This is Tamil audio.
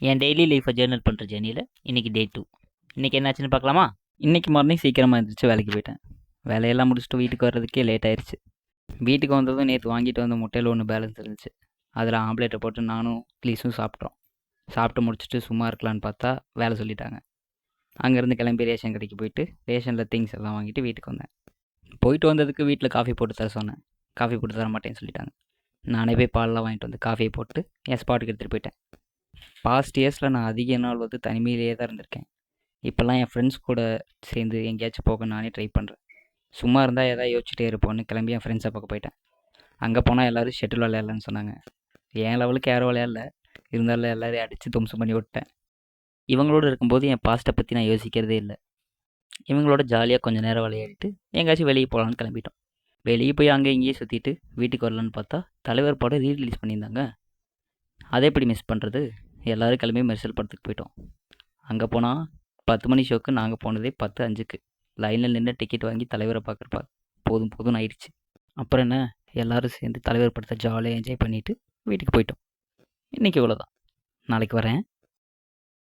என் டெய்லி லைஃப்பை ஜேர்னல் பண்ணுற ஜேர்னியில் இன்றைக்கி டே 2. இன்றைக்கி என்னாச்சுன்னு பார்க்கலாமா? இன்றைக்கி மார்னிங் சீக்கிரமாக எழுந்திரிச்சு வேலைக்கு போயிட்டேன். வேலையெல்லாம் முடிச்சுட்டு வீட்டுக்கு வர்றதுக்கே லேட் ஆயிடுச்சு. வீட்டுக்கு வந்ததும் நேற்று வாங்கிட்டு வந்த முட்டையில் ஒன்று பேலன்ஸ் இருந்துச்சு. அதில் ஆம்லேட்டை போட்டு நானும் ப்ளீஸும் சாப்பிட்டோம். சாப்பிட்டு முடிச்சுட்டு சும்மா இருக்கலான்னு பார்த்தா வேலை சொல்லிட்டாங்க. அங்கேருந்து கிளம்பி ரேஷன் கடைக்கு போயிட்டு ரேஷனில் திங்ஸ் எல்லாம் வாங்கிட்டு வீட்டுக்கு வந்தேன். போயிட்டு வந்ததுக்கு வீட்டில் காஃபி போட்டு தர சொன்னேன். காஃபி போட்டு தர மாட்டேன்னு சொல்லிட்டாங்க. நானே போய் பாலெலாம் வாங்கிட்டு வந்து காஃபியை போட்டு என் ஸ்பாட்டுக்கு எடுத்துகிட்டு போயிட்டேன். பாஸ்ட் இயர்ஸில் நான் அதிக நாள் தனிமையிலேயே தான் இருந்திருக்கேன். இப்போல்லாம் என் ஃப்ரெண்ட்ஸ் கூட சேர்ந்து எங்கேயாச்சும் போக நானே ட்ரை பண்ணுறேன். சும்மா இருந்தால் எதாவது யோசிச்சுட்டே இருப்போன்னு கிளம்பி என் ஃப்ரெண்ட்ஸை பார்க்க போயிட்டேன். அங்கே போனால் எல்லோரும் ஷட்டில் விளையாடலன்னு சொன்னாங்க. என் லெவலுக்கு யாரும் விளையாடல. இருந்தாலும் எல்லோரையும் அடித்து தும்சம் பண்ணி விட்டேன். இவங்களோட இருக்கும்போது என் பாஸ்ட்டை பற்றி நான் யோசிக்கிறதே இல்லை. இவங்களோட ஜாலியாக கொஞ்சம் நேரம் விளையாடிட்டு எங்கேயாச்சும் வெளியே போகலான்னு கிளம்பிட்டோம். வெளியே போய் அங்கே இங்கேயே சுற்றிட்டு வீட்டுக்கு வரலான்னு பார்த்தா தலைவர் படம் ரீரிலீஸ் பண்ணியிருந்தாங்க. அதை எப்படி மிஸ் பண்ணுறது? எல்லோரும் கிளம்பி மெர்சல் படத்துக்கு போயிட்டோம். அங்கே போனால் 10 மணி ஷோக்கு நாங்கள் போனதே 10:05க்கு. லைனில் நின்று டிக்கெட் வாங்கி தலைவரை பார்க்குறப்பா போதும் போதும்னு ஆயிடுச்சு. அப்புறம் என்ன, எல்லோரும் சேர்ந்து தலைவர் படத்தை ஜாலியாக என்ஜாய் பண்ணிவிட்டு வீட்டுக்கு போயிட்டோம். இன்றைக்கி இவ்வளோதான். நாளைக்கு வரேன்.